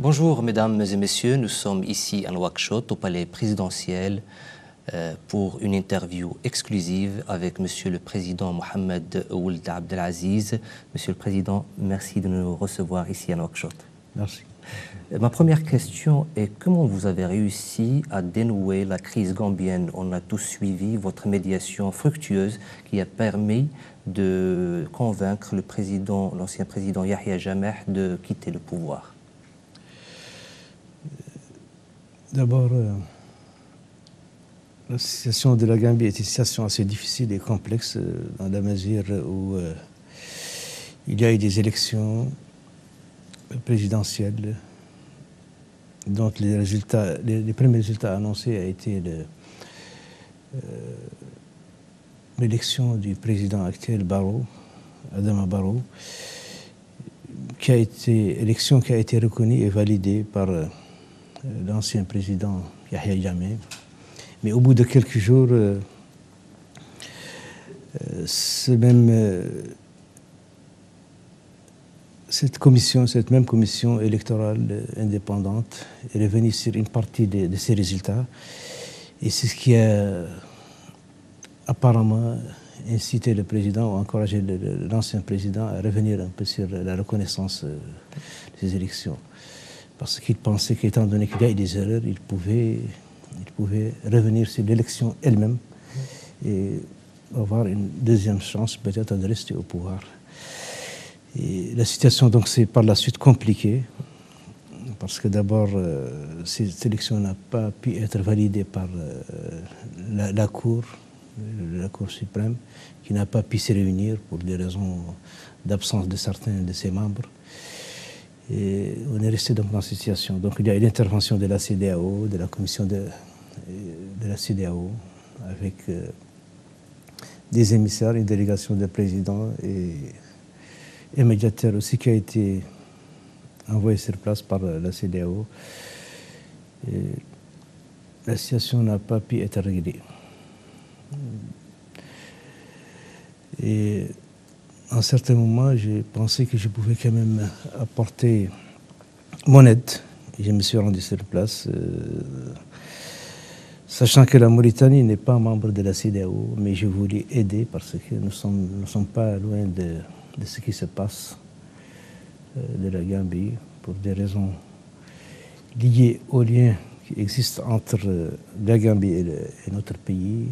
Bonjour mesdames et messieurs, nous sommes ici à Nouakchott au palais présidentiel pour une interview exclusive avec Monsieur le Président Mohamed Ould Abdelaziz. Monsieur le Président, merci de nous recevoir ici à Nouakchott. Merci. Ma première question est comment vous avez réussi à dénouer la crise gambienne? On a tous suivi votre médiation fructueuse qui a permis de convaincre le président, l'ancien président Yahya Jammeh de quitter le pouvoir. D'abord, la situation de la Gambie est une situation assez difficile et complexe dans la mesure où il y a eu des élections présidentielles dont les premiers résultats annoncés a été l'élection du président actuel Barrow, Adama Barrow, élection qui a été reconnue et validée par l'ancien président Yahya Jammeh. Mais au bout de quelques jours, cette même commission électorale indépendante est revenue sur une partie de ces résultats. Et c'est ce qui a apparemment incité le président ou encouragé l'ancien président à revenir un peu sur la reconnaissance des élections. Parce qu'il pensait qu'étant donné qu'il y a eu des erreurs, il pouvait revenir sur l'élection elle-même et avoir une deuxième chance peut-être de rester au pouvoir. Et la situation donc s'est par la suite compliquée parce que d'abord cette élection n'a pas pu être validée par la Cour suprême qui n'a pas pu se réunir pour des raisons d'absence de certains de ses membres. Et on est resté donc dans cette situation. Donc il y a eu l'intervention de la CEDEAO, de la commission de la CEDEAO, avec des émissaires, une délégation de présidents et un médiateur aussi qui a été envoyé sur place par la CEDEAO. Et la situation n'a pas pu être réglée. Et à un certain moment, j'ai pensé que je pouvais quand même apporter mon aide. Et je me suis rendu sur place, sachant que la Mauritanie n'est pas membre de la CEDEAO, mais je voulais aider parce que nous ne sommes pas loin de ce qui se passe de la Gambie pour des raisons liées aux liens qui existent entre la Gambie et notre pays,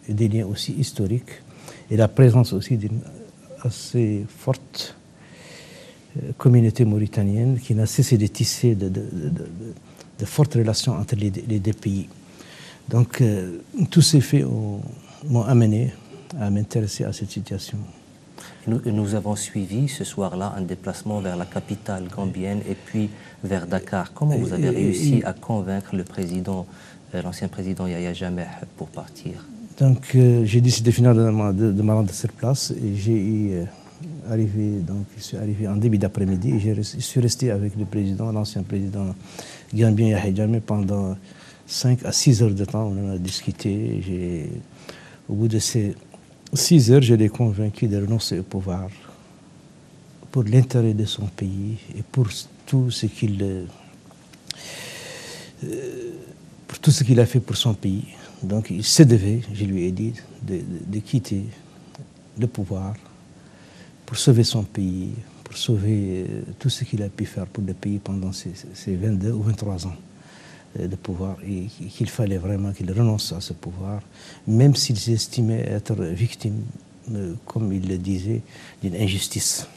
et des liens aussi historiques. Et la présence aussi d'une assez forte communauté mauritanienne qui n'a cessé de tisser de fortes relations entre les deux pays. Donc, tous ces faits m'ont amené à m'intéresser à cette situation. Nous avons suivi ce soir-là un déplacement vers la capitale gambienne et puis vers Dakar. Comment vous avez réussi à convaincre le président, l'ancien président Yahya Jammeh pour partir? Donc, j'ai décidé finalement de me rendre sur place et je suis arrivé en début d'après-midi et je suis resté avec le président, l'ancien président gambien Yahya Jammeh pendant 5 à 6 heures de temps. On en a discuté. Au bout de ces 6 heures, je l'ai convaincu de renoncer au pouvoir pour l'intérêt de son pays et pour tout ce qu'il a fait pour son pays. Donc il se devait, je lui ai dit, de quitter le pouvoir pour sauver son pays, pour sauver tout ce qu'il a pu faire pour le pays pendant ces 22 ou 23 ans de pouvoir, et qu'il fallait vraiment qu'il renonce à ce pouvoir, même s'il estimait être victime, comme il le disait, d'une injustice.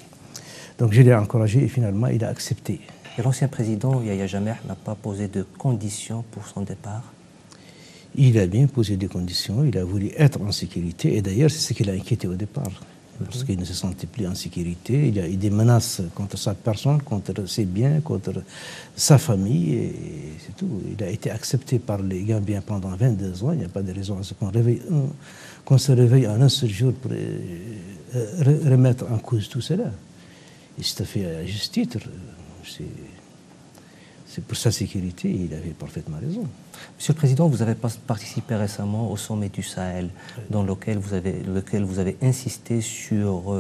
Donc je l'ai encouragé et finalement il a accepté. Et l'ancien président Yahya Jammeh n'a pas posé de conditions pour son départ? Il a bien posé des conditions, il a voulu être en sécurité, et d'ailleurs c'est ce qui l'a inquiété au départ, parce qu'il ne se sentait plus en sécurité. Il y a eu des menaces contre sa personne, contre ses biens, contre sa famille, et c'est tout. Il a été accepté par les Gambiens pendant 22 ans, il n'y a pas de raison à ce qu'on se réveille en un seul jour pour remettre en cause tout cela. Et c'est fait à juste titre. C'est pour sa sécurité, il avait parfaitement raison. Monsieur le Président, vous avez participé récemment au sommet du Sahel, dans lequel vous avez insisté sur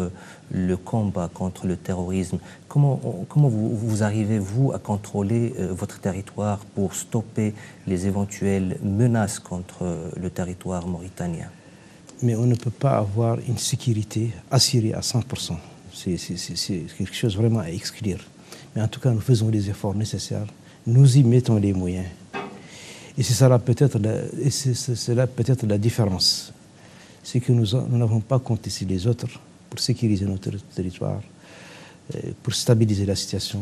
le combat contre le terrorisme. Comment vous arrivez, vous, à contrôler votre territoire pour stopper les éventuelles menaces contre le territoire mauritanien? Mais on ne peut pas avoir une sécurité assurée à 100%. C'est quelque chose vraiment à exclure. Mais en tout cas, nous faisons les efforts nécessaires. Nous y mettons les moyens. Et c'est cela peut-être la différence. C'est que nous n'avons pas compté sur les autres pour sécuriser notre territoire, pour stabiliser la situation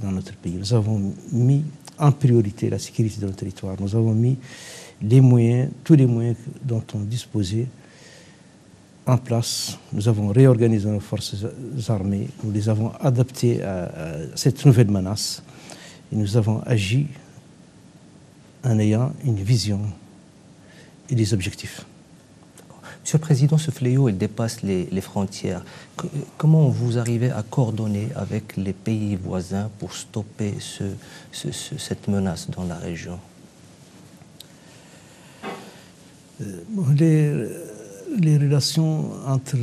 dans notre pays. Nous avons mis en priorité la sécurité de notre territoire. Nous avons mis les moyens, tous les moyens dont on disposait en place. Nous avons réorganisé nos forces armées. Nous les avons adaptées à cette nouvelle menace. Et nous avons agi en ayant une vision et des objectifs. Monsieur le Président, ce fléau, il dépasse les frontières. Comment vous arrivez à coordonner avec les pays voisins pour stopper cette menace dans la région? Les relations entre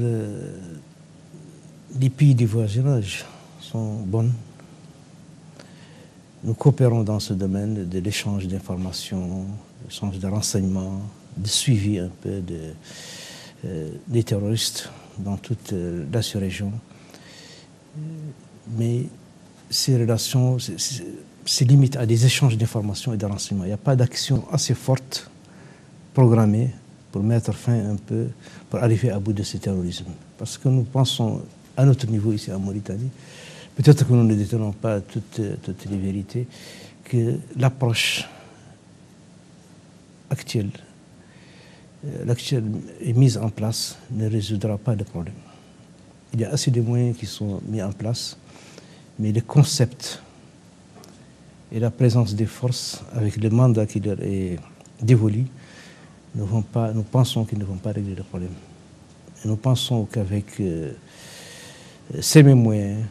les pays du voisinage sont bonnes. Nous coopérons dans ce domaine de l'échange d'informations, de l'échange de renseignements, de suivi un peu des terroristes dans toute la sous-région. Mais ces relations se limitent à des échanges d'informations et de renseignements. Il n'y a pas d'action assez forte programmée pour mettre fin un peu, pour arriver à bout de ce terrorisme. Parce que nous pensons, à notre niveau ici en Mauritanie, peut-être que nous ne détenons pas toutes les vérités, que l'approche actuelle est mise en place ne résoudra pas le problème. Il y a assez de moyens qui sont mis en place, mais le concept et la présence des forces avec le mandat qui leur est dévolu, nous pensons qu'ils ne vont pas régler le problème. Et nous pensons qu'avec ces mêmes moyens,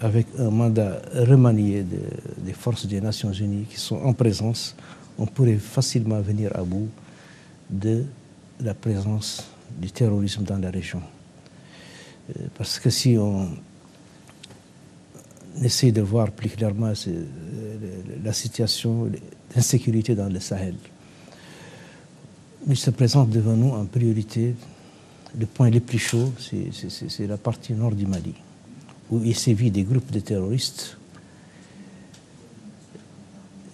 avec un mandat remanié des forces des Nations Unies qui sont en présence, on pourrait facilement venir à bout de la présence du terrorisme dans la région. Parce que si on essaie de voir plus clairement la situation d'insécurité dans le Sahel, il se présente devant nous en priorité. Le point le plus chaud, c'est la partie nord du Mali, où il sévit des groupes de terroristes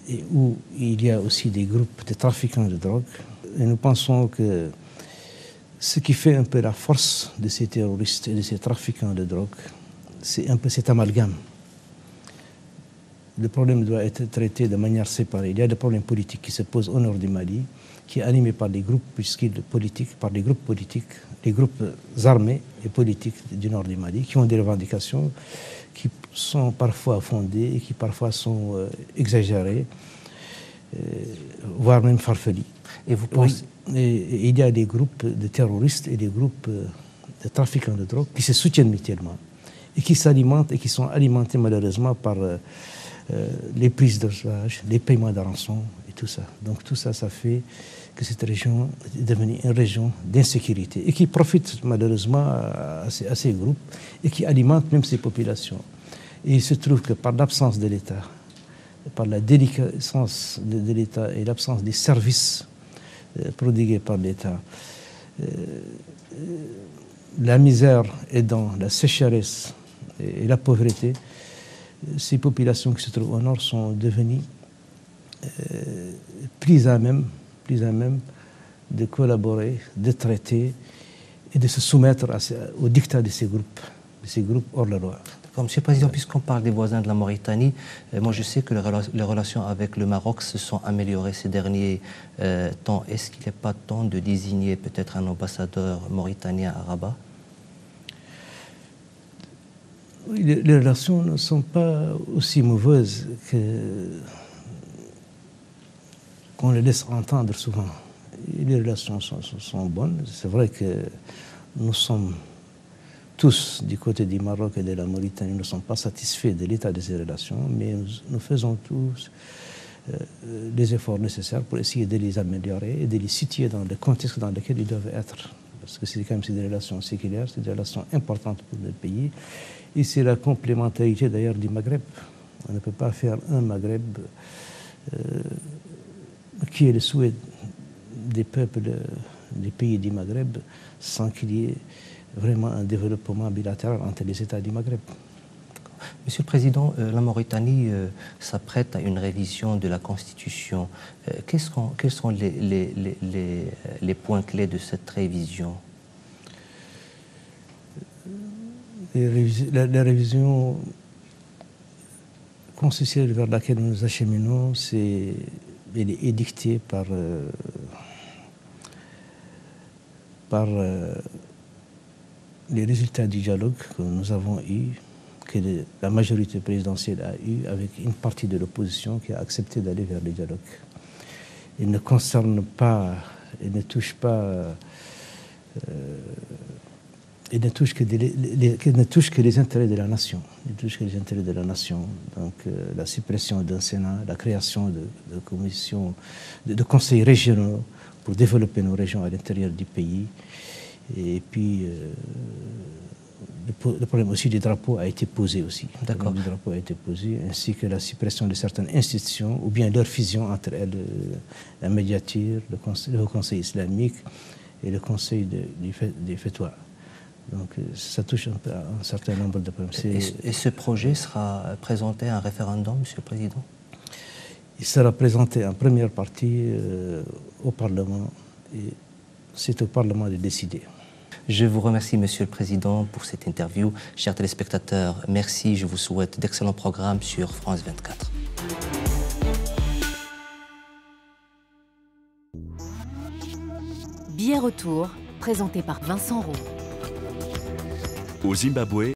et où il y a aussi des groupes de trafiquants de drogue. Et nous pensons que ce qui fait un peu la force de ces terroristes et de ces trafiquants de drogue, c'est un peu cet amalgame. Le problème doit être traité de manière séparée. Il y a des problèmes politiques qui se posent au nord du Mali, qui est animé par des groupes politiques, des groupes armés et politiques du nord du Mali, qui ont des revendications qui sont parfois fondées et qui parfois sont exagérées, voire même farfelues. Et vous pensez... Et il y a des groupes de terroristes et des groupes de trafiquants de drogue qui se soutiennent mutuellement et qui s'alimentent et qui sont alimentés malheureusement par les prises d'otages, les paiements de rançon et tout ça. Donc tout ça, ça fait que cette région est devenue une région d'insécurité et qui profite malheureusement à ces groupes et qui alimente même ces populations. Et il se trouve que par l'absence de l'État, par la déliquescence de l'État et l'absence des services prodigués par l'État, la misère aidant la sécheresse et la pauvreté, ces populations qui se trouvent au nord sont devenues plus à même de collaborer, de traiter et de se soumettre au dictat de ces groupes hors la loi. Monsieur le Président, puisqu'on parle des voisins de la Mauritanie, moi je sais que les relations avec le Maroc se sont améliorées ces derniers temps. Est-ce qu'il n'est pas temps de désigner peut-être un ambassadeur mauritanien à Rabat? Oui, les relations ne sont pas aussi mauvaises qu'on les laisse entendre souvent. Les relations sont bonnes. C'est vrai que nous sommes tous, du côté du Maroc et de la Mauritanie, ne sont pas satisfaits de l'état de ces relations, mais nous faisons tous les efforts nécessaires pour essayer de les améliorer et de les situer dans le contexte dans lequel ils doivent être. Parce que c'est quand même des relations séculaires, c'est des relations importantes pour le pays. Et c'est la complémentarité d'ailleurs du Maghreb. On ne peut pas faire un Maghreb qui est le souhait des peuples des pays du Maghreb sans qu'il y ait vraiment un développement bilatéral entre les États du Maghreb. Monsieur le Président, la Mauritanie s'apprête à une révision de la Constitution. Quels sont les points clés de cette révision? La révision constitutionnelle vers laquelle nous nous acheminons, elle est édictée par les résultats du dialogue que nous avons eu, que la majorité présidentielle a eu avec une partie de l'opposition qui a accepté d'aller vers le dialogue. Il ne concerne pas, il ne touche pas, il ne touche que les intérêts de la nation. Il ne touche que les intérêts de la nation. Donc la suppression d'un Sénat, la création de commissions, de conseils régionaux pour développer nos régions à l'intérieur du pays. Et puis le problème aussi des drapeaux a été posé aussi. D'accord. Le drapeau a été posé, ainsi que la suppression de certaines institutions, ou bien leur fusion entre elles, la médiature, le Conseil islamique et le Conseil des Fatwas. Donc ça touche un certain nombre de problèmes. Et ce projet sera présenté à un référendum, Monsieur le Président? Il sera présenté en première partie au Parlement, et c'est au Parlement de décider. Je vous remercie, Monsieur le Président, pour cette interview. Chers téléspectateurs, merci. Je vous souhaite d'excellents programmes sur France 24. Billet retour, présenté par Vincent Roux. Au Zimbabwe,